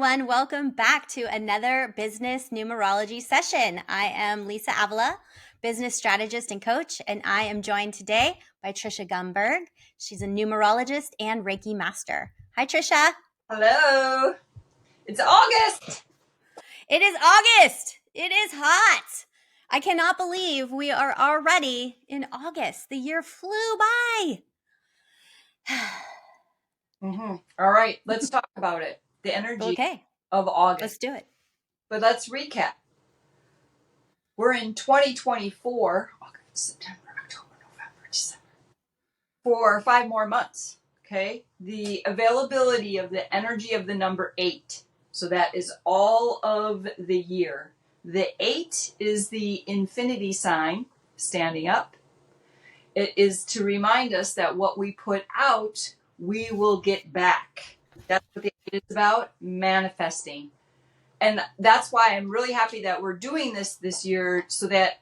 everyone. Welcome back to another Business Numerology session. I am Lisa Avila, business strategist and coach, and I am joined today by Tricia Gunberg. She's a numerologist and Reiki master. Hi, Tricia. Hello. It's August. It is August. It is hot. I cannot believe we are already in August. The year flew by. All right, let's talk about it. The energy of August. Let's do it. But let's recap. We're in 2024, August, September, October, November, December, for 5 more months. Okay. The availability of the energy of the number 8. So that is all of the year. The 8 is the infinity sign, standing up. It is to remind us that what we put out, we will get back. That's what the 8 is about, manifesting. And that's why I'm really happy that we're doing this year, so that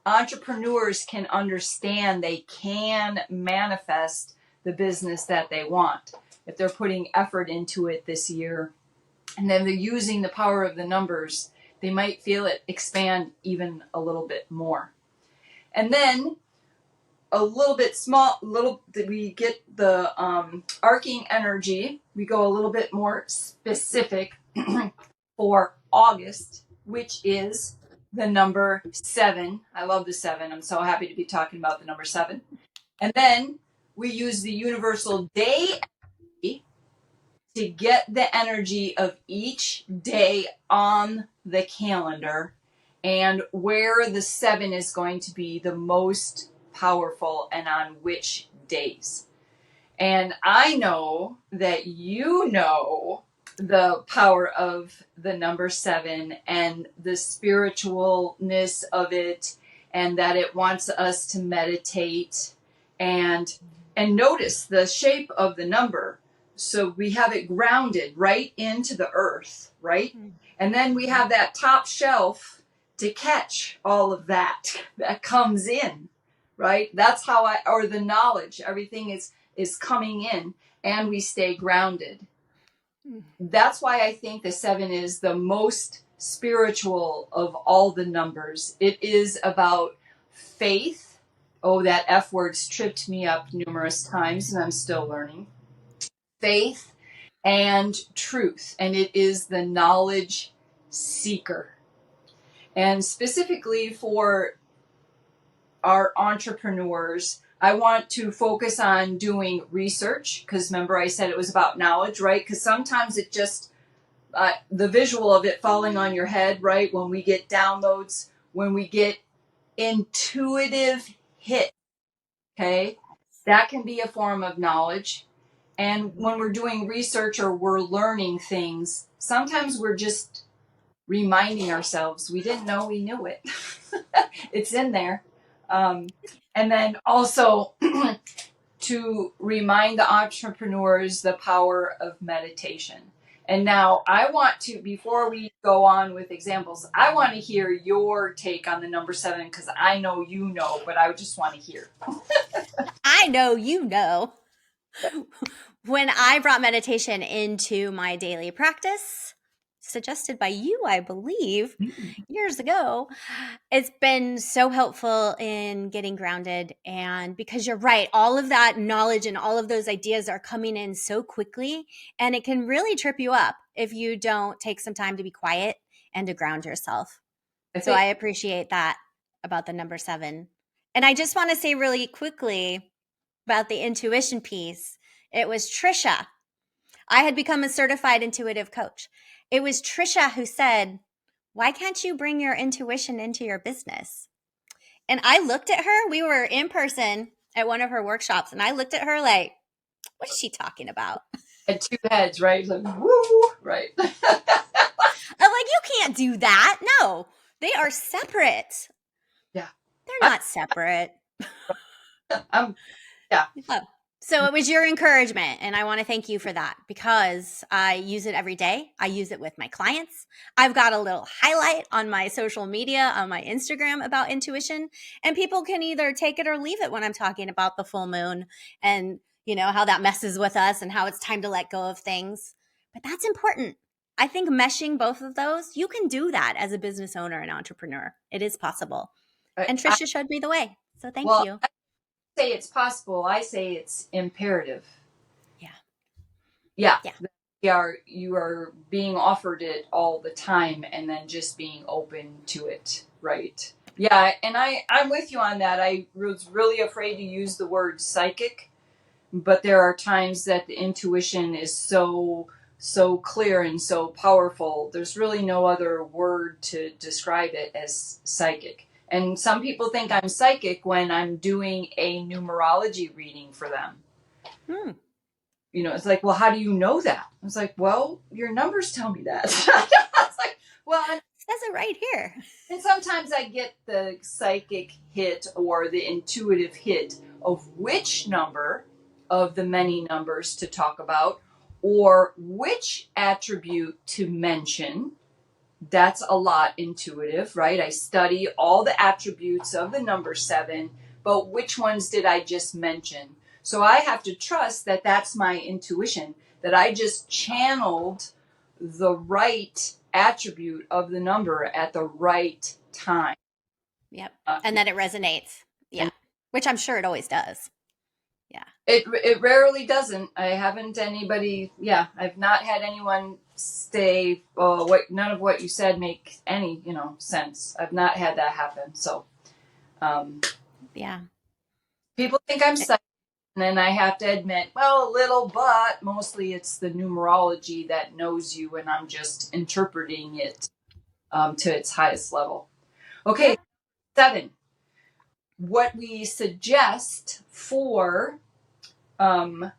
entrepreneurs can understand they can manifest the business that they want if they're putting effort into it this year. And then they're using the power of the numbers, they might feel it expand even a little bit more. And then a little bit we get the arcing energy. We go a little bit more specific for August, which is the number 7. I love the 7. I'm so happy to be talking about the number 7. And then we use the universal day energy to get the energy of each day on the calendar and where the 7 is going to be the most powerful and on which days. And I know that you know the power of the number 7 and the spiritualness of it, and that it wants us to meditate and notice the shape of the number. So we have it grounded right into the earth, right? And then we have that top shelf to catch all of that comes in, right? That's how or the knowledge, everything is coming in, and we stay grounded. That's why I think the 7 is the most spiritual of all the numbers. It is about faith. Oh, that F word's tripped me up numerous times, and I'm still learning. Faith and truth. And it is the knowledge seeker. And specifically for our entrepreneurs, I want to focus on doing research, because remember I said it was about knowledge, right? Because sometimes it just, the visual of it falling on your head, right? When we get downloads, when we get intuitive hit, okay? That can be a form of knowledge. And when we're doing research or we're learning things, sometimes we're just reminding ourselves we didn't know we knew it. It's in there. And then also to remind the entrepreneurs the power of meditation. And now I want to, before we go on with examples, I want to hear your take on the number 7, because I know you know, but I just want to hear. I know you know. When I brought meditation into my daily practice, suggested by you, I believe, years ago, it's been so helpful in getting grounded. And because you're right, all of that knowledge and all of those ideas are coming in so quickly, and it can really trip you up if you don't take some time to be quiet and to ground yourself. So I appreciate that about the number 7. And I just want to say really quickly about the intuition piece. It was Tricia. I had become a certified intuitive coach. It was Tricia who said, "Why can't you bring your intuition into your business?" And I looked at her. We were in person at one of her workshops, and I looked at her like, what is she talking about? At 2 heads, right? Like, woo, right. I'm like, you can't do that. No, they are separate. Yeah. They're not separate. Yeah. Oh. So it was your encouragement, and I want to thank you for that, because I use it every day. I use it with my clients. I've got a little highlight on my social media, on my Instagram, about intuition, and people can either take it or leave it when I'm talking about the full moon and, you know, how that messes with us and how it's time to let go of things. But that's important. I think meshing both of those, you can do that as a business owner and entrepreneur. It is possible. And Tricia showed me the way. So thank well, you. I say it's possible. I say it's imperative. Yeah. Yeah. Yeah. You are being offered it all the time and then just being open to it. Right. Yeah. And I'm with you on that. I was really afraid to use the word psychic, but there are times that the intuition is so clear and so powerful. There's really no other word to describe it as psychic. And some people think I'm psychic when I'm doing a numerology reading for them. Hmm. You know, it's like, well, how do you know that? I was like, well, your numbers tell me that. It's like, well, It says it right here. and sometimes I get the psychic hit or the intuitive hit of which number of the many numbers to talk about or which attribute to mention. That's a lot intuitive, right? I study all the attributes of the number 7, but which ones did I just mention? So I have to trust that that's my intuition, that I just channeled the right attribute of the number at the right time. Yep. And that it resonates. Yeah. And Which I'm sure it always does. Yeah. it rarely doesn't. I haven't anybody, I've not had anyone say, oh, none of what you said makes any, sense. I've not had that happen. So, Yeah. people think I'm psychic, and then I have to admit, well, a little, but mostly it's the numerology that knows you, and I'm just interpreting it to its highest level. Okay, 7. What we suggest for our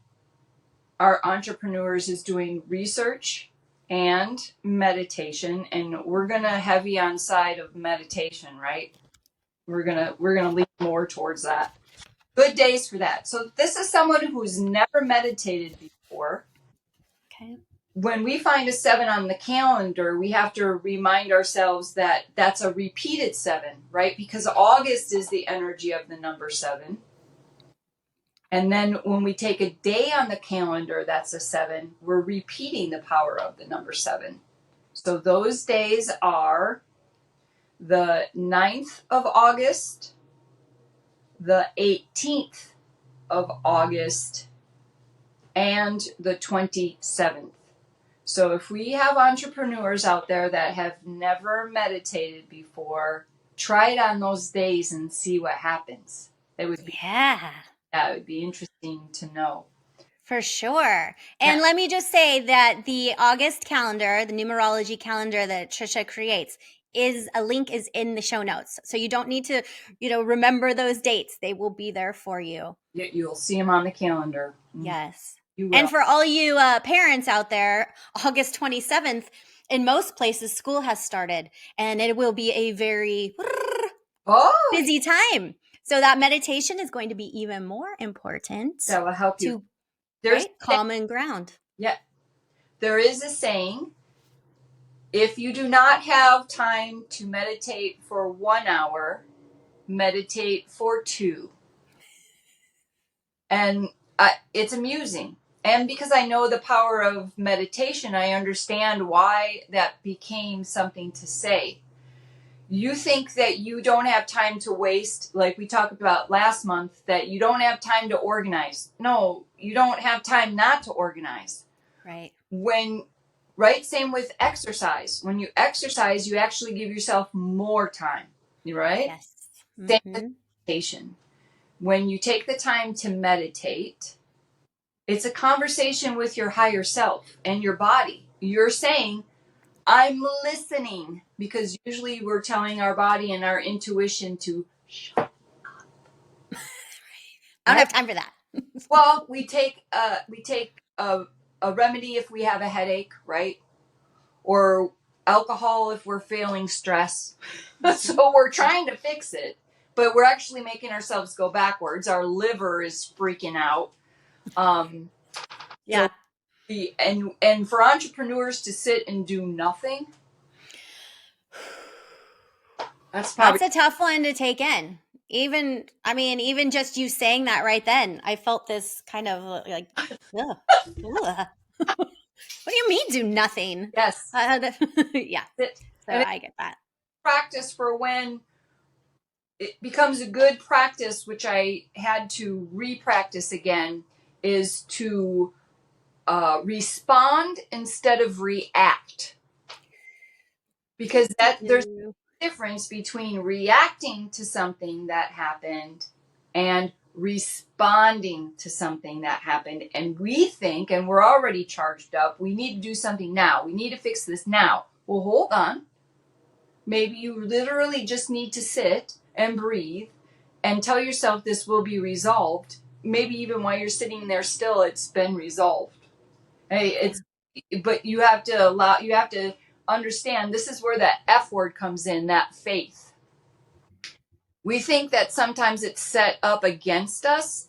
entrepreneurs is doing research and meditation, and we're gonna heavy on side of meditation, right? We're gonna lean more towards that. Good days for that. So this is someone who's never meditated before. Okay. When we find a 7 on the calendar, we have to remind ourselves that that's a repeated 7, right? Because August is the energy of the number 7. And then when we take a day on the calendar, that's a 7, we're repeating the power of the number 7. So those days are the 9th of August, the 18th of August, and the 27th. So if we have entrepreneurs out there that have never meditated before, try it on those days and see what happens. It would be That would be interesting to know. For sure. And let me just say that the August calendar, the numerology calendar that Tricia creates, a link is in the show notes. So you don't need to, remember those dates. They will be there for you. You'll see them on the calendar. Yes. You will. And for all you parents out there, August 27th, in most places, school has started, and it will be a very busy time. So that meditation is going to be even more important. That will help you. There's common ground. Yeah. There is a saying, if you do not have time to meditate for 1 hour, meditate for 2. And it's amusing. And because I know the power of meditation, I understand why that became something to say. You think that you don't have time to waste, like we talked about last month, that you don't have time to organize. No, you don't have time not to organize. Right. Same with exercise. When you exercise, you actually give yourself more time, right? Yes. Same with meditation. When you take the time to meditate, it's a conversation with your higher self and your body. You're saying, I'm listening, because usually we're telling our body and our intuition to shut up. I don't have time for that. Well, we take a remedy if we have a headache, right? Or alcohol if we're feeling stress. So we're trying to fix it, but we're actually making ourselves go backwards. Our liver is freaking out. Yeah. So and for entrepreneurs to sit and do nothing, that's a tough one to take in. Even just you saying that right then, I felt this kind of like, ugh. What do you mean do nothing? Yes. Yeah. So And it's I get that. practice for when it becomes a good practice, which I had to re-practice again, is to respond instead of react. Because there's a difference between reacting to something that happened and responding to something that happened. And we think, and we're already charged up, we need to do something now. We need to fix this now. Well, hold on. Maybe you literally just need to sit and breathe and tell yourself this will be resolved. Maybe even while you're sitting there still, it's been resolved. Hey, but you have to understand this is where that F word comes in, that faith. We think that sometimes it's set up against us.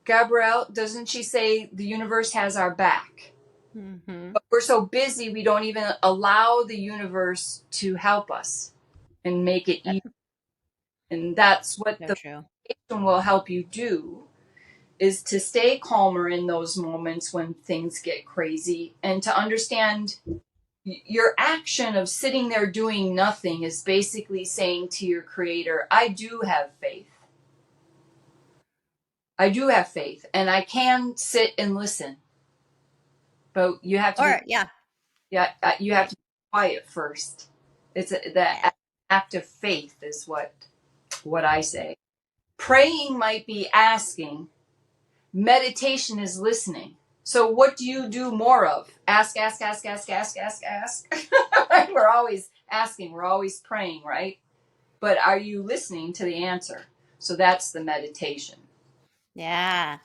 Gabrielle, doesn't she say the universe has our back? Mm-hmm. But we're so busy, we don't even allow the universe to help us and make it easy. And that's what So the true. meditation will help you do, is to stay calmer in those moments when things get crazy and to understand your action of sitting there doing nothing is basically saying to your creator, I do have faith. I do have faith and I can sit and listen. But you have to be, you have to be quiet first. It's the act of faith is what I say. Praying might be asking. Meditation is listening. So what do you do more of? Ask, ask, ask, ask, ask, ask, ask. We're always asking. We're always praying, right? But are you listening to the answer? So that's the meditation. Yeah.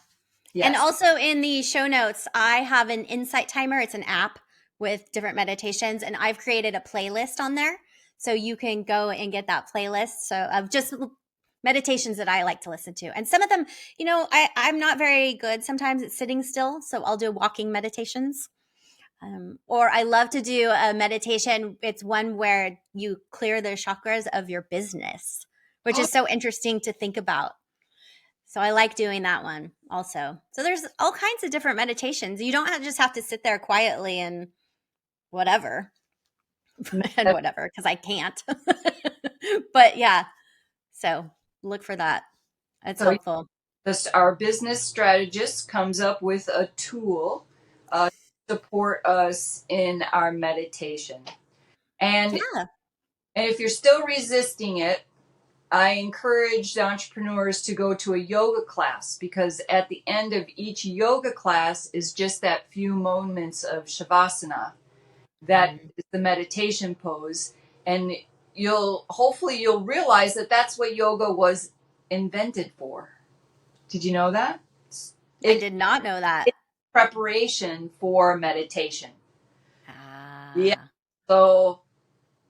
Yes. And also in the show notes, I have an insight timer. It's an app with different meditations, and I've created a playlist on there. So you can go and get that playlist. So of just meditations that I like to listen to. And some of them, I'm not very good sometimes at sitting still. So I'll do walking meditations. Or I love to do a meditation. It's one where you clear the chakras of your business, which is so interesting to think about. So I like doing that one also. So there's all kinds of different meditations. You don't just have to sit there quietly and whatever and whatever, because I can't. But yeah, so look for that. It's helpful. Our business strategist comes up with a tool to support us in our meditation. And if you're still resisting it, I encourage the entrepreneurs to go to a yoga class, because at the end of each yoga class is just that few moments of shavasana. That is the meditation pose. And hopefully you'll realize that that's what yoga was invented for. Did you know that? I did not know that. It's preparation for meditation. Ah. Yeah. So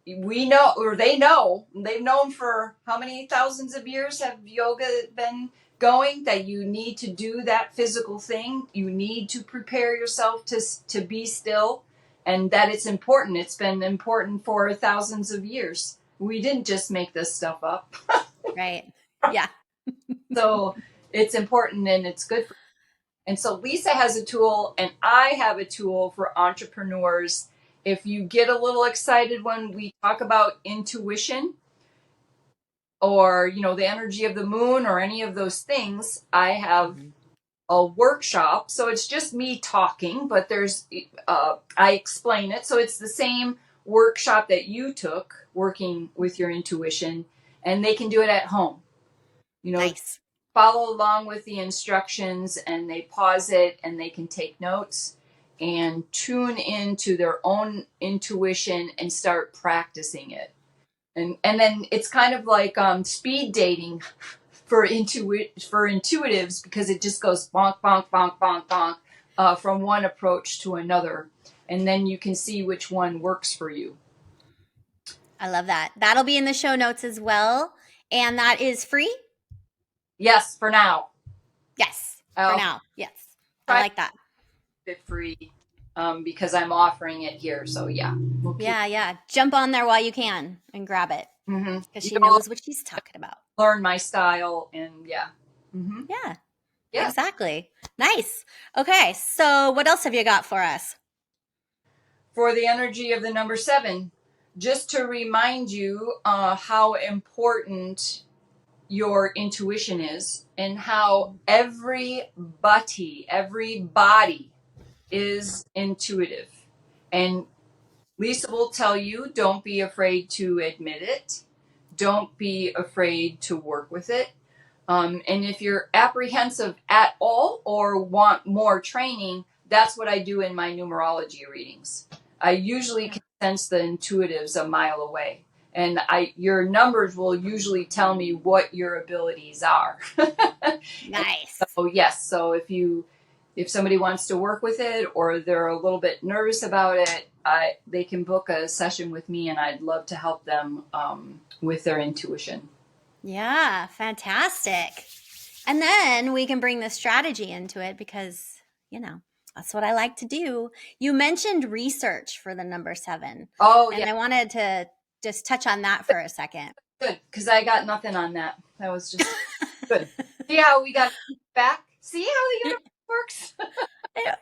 we know, or they've known for how many thousands of years have yoga been going, that you need to do that physical thing. You need to prepare yourself to be still, and that it's important. It's been important for thousands of years. We didn't just make this stuff up. Right. Yeah. So it's important and it's good for. And so Lisa has a tool and I have a tool for entrepreneurs. If you get a little excited when we talk about intuition or, the energy of the moon or any of those things, I have a workshop. So it's just me talking, but I explain it. So it's the same workshop that you took working with your intuition, and they can do it at home. Nice. Follow along with the instructions, and they pause it and they can take notes and tune into their own intuition and start practicing it. And then it's kind of like speed dating for intuitives, because it just goes bonk, bonk, bonk, bonk, bonk from one approach to another. And then you can see which one works for you. I love that. That'll be in the show notes as well. And that is free? Yes, for now. Yes, for now. Yes. I like that. It free because I'm offering it here. So yeah. Yeah. Jump on there while you can and grab it. Because she knows what she's talking about. Learn my style and yeah. Yeah. Yeah. exactly. Nice. Okay, so what else have you got for us? For the energy of the number 7, just to remind you how important your intuition is and how everybody is intuitive. And Lisa will tell you, don't be afraid to admit it. Don't be afraid to work with it. And if you're apprehensive at all or want more training, that's what I do in my numerology readings. I usually can sense the intuitives a mile away. And your numbers will usually tell me what your abilities are. Nice. So yes, so if somebody wants to work with it or they're a little bit nervous about it, they can book a session with me, and I'd love to help them with their intuition. Yeah, fantastic. And then we can bring the strategy into it because, that's what I like to do. You mentioned research for the number 7. Oh And yeah, I wanted to just touch on that for a second. good, because I got nothing on that. That was just good. See how we got back? See how the universe works? Yeah,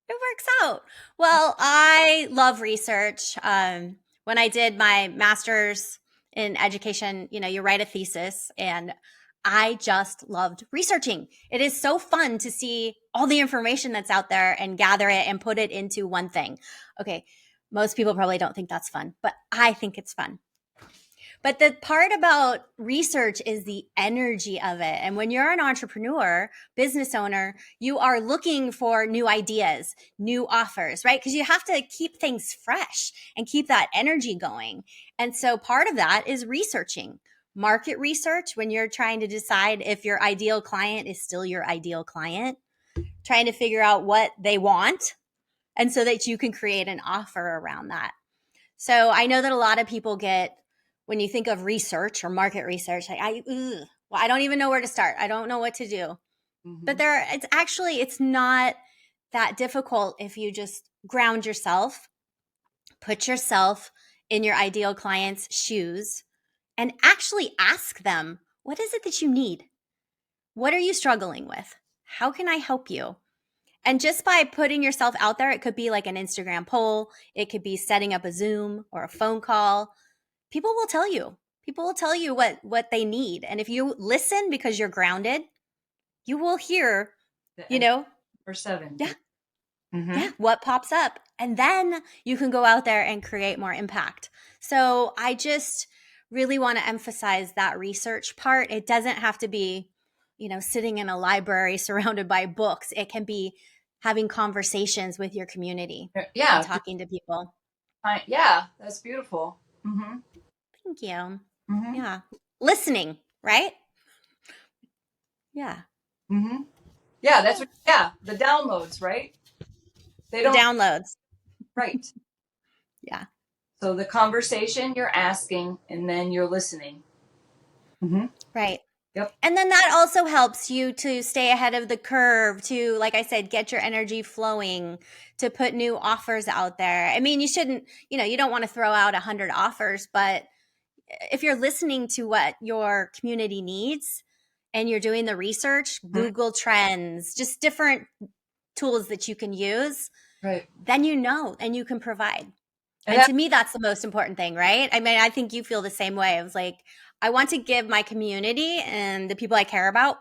it works out. Well, I love research. When I did my master's in education, you write a thesis, and I just loved researching. It is so fun to see all the information that's out there and gather it and put it into one thing. Okay, most people probably don't think that's fun, but I think it's fun. But the part about research is the energy of it. And when you're an entrepreneur, business owner, you are looking for new ideas, new offers, right? Because you have to keep things fresh and keep that energy going. And so part of that is researching. Market research, when you're trying to decide if your ideal client is still your ideal client, trying to figure out what they want, and so that you can create an offer around that. So I know that a lot of people get, when you think of research or market research, like well, I don't even know where to start. I don't know what to do. But it's not that difficult if you just ground yourself, put yourself in your ideal client's shoes, and actually ask them, what is it that you need? What are you struggling with? How can I help you? And just by putting yourself out there, it could be like an Instagram poll, it could be setting up a Zoom or a phone call. People will tell you. People will tell you what they need. And if you listen because you're grounded, you will hear, you know, Or 7. yeah, Mm-hmm. yeah, what pops up. And then you can go out there and create more impact. So I just really want to emphasize that research part. It doesn't have to be, sitting in a library surrounded by books. It can be having conversations with your community and Yeah. talking to people. Yeah, that's beautiful. Mm-hmm. Thank you. Mm-hmm. Yeah. Listening, right? Yeah. Mm-hmm. Yeah, that's what. Yeah, the downloads, right? They The don't. downloads. Right. Yeah. So the conversation you're asking, and then you're listening. Mm-hmm. Right. Yep. And then that also helps you to stay ahead of the curve, to, like I said, get your energy flowing, to put new offers out there. I mean, you shouldn't, you don't want to throw out 100 offers, but if you're listening to what your community needs and you're doing the research, Google Trends, just different tools that you can use, Right. then and you can provide. And And to me, that's the most important thing, right? I mean, I think you feel the same way. I was like, I want to give my community and the people I care about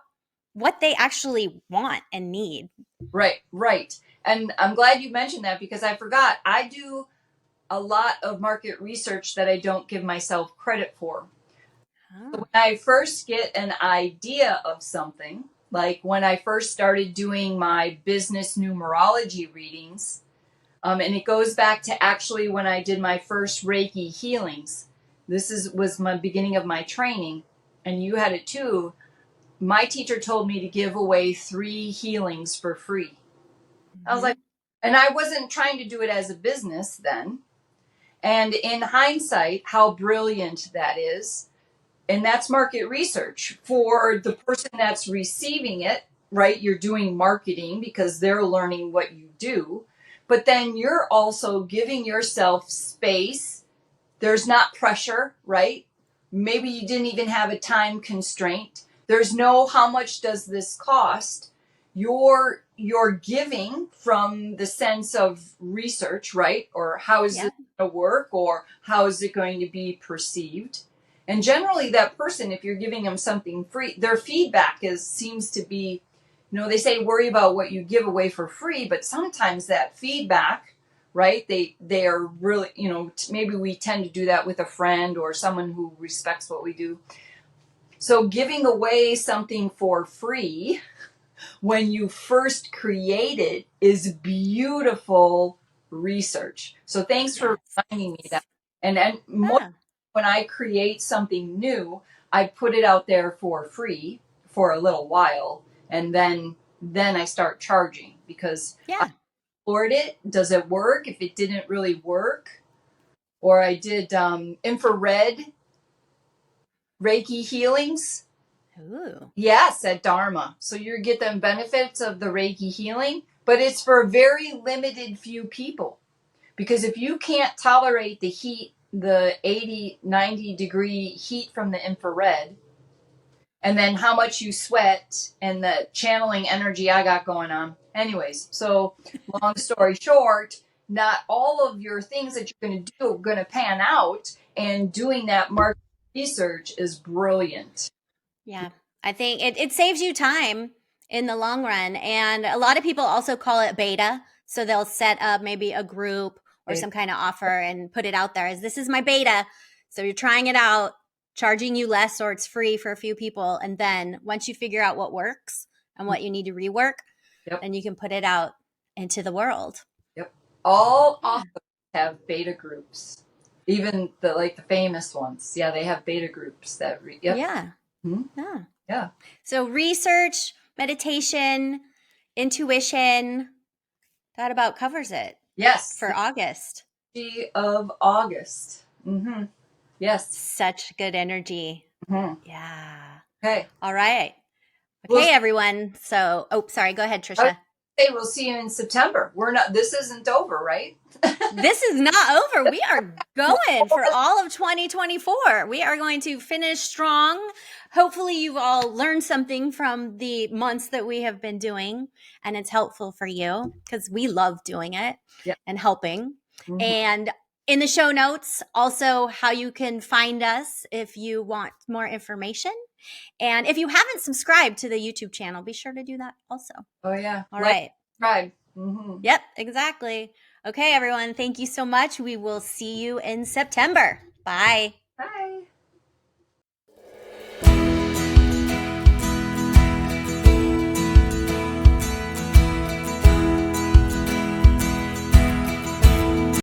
what they actually want and need. right, right. And I'm glad you mentioned that because I forgot. I do a lot of market research that I don't give myself credit for. So when I first get an idea of something, like when I first started doing my business numerology readings, and it goes back to actually when I did my first Reiki healings. Was my beginning of my training, and you had it too. My teacher told me to give away 3 healings for free. I was like, and I wasn't trying to do it as a business then. And in hindsight, how brilliant that is. And that's market research for the person that's receiving it, right? You're doing marketing because they're learning what you do. But then you're also giving yourself space. There's not pressure, right? Maybe you didn't even have a time constraint. There's no how much does this cost? you're giving from the sense of research, right? Or how is Yeah. it going to work, or how is it going to be perceived? And generally that person, if you're giving them something free, their feedback seems to be, they say worry about what you give away for free, but sometimes that feedback, right? They are really, maybe we tend to do that with a friend or someone who respects what we do. So giving away something for free when you first create it is beautiful research. So thanks for reminding me that. And more, Yeah. when I create something new, I put it out there for free for a little while, and then I start charging because I Yeah. explored it. Does it work? If it didn't really work, or I did infrared Reiki healings. Ooh. Yes, at Dharma. So you get the benefits of the Reiki healing, but it's for a very limited few people. Because if you can't tolerate the heat, the 80, 90-degree heat from the infrared, and then how much you sweat and the channeling energy I got going on. Anyways, so long story short, not all of your things that you're going to do are going to pan out, and doing that market research is brilliant. Yeah. I think it saves you time in the long run. And a lot of people also call it beta. So they'll set up maybe a group or some kind of offer and put it out there as this is my beta. So you're trying it out, charging you less or it's free for a few people. And then once you figure out what works and what you need to rework, Yep. then you can put it out into the world. Yep. All Yeah. authors have beta groups. Even the famous ones. Yeah, they have beta groups yep. Yeah. Hmm? Yeah. Yeah. So research, meditation, intuition, that about covers it Yes. for August. Of August. Mm-hmm. Yes. Such good energy. Mm-hmm. Yeah. Okay. All right. We'll Okay, everyone. So, sorry. Go ahead, I would Tricia. say we'll see you in September. This isn't over, right? This is not over. We are going for all of 2024. We are going to finish strong. Hopefully, you've all learned something from the months that we have been doing, and it's helpful for you because we love doing it Yeah. and helping. Mm-hmm. And in the show notes, also how you can find us if you want more information. And if you haven't subscribed to the YouTube channel, be sure to do that also. Oh yeah. All right. Subscribe. Mm-hmm. Yep, exactly. Okay, everyone. Thank you so much. We will see you in September. Bye.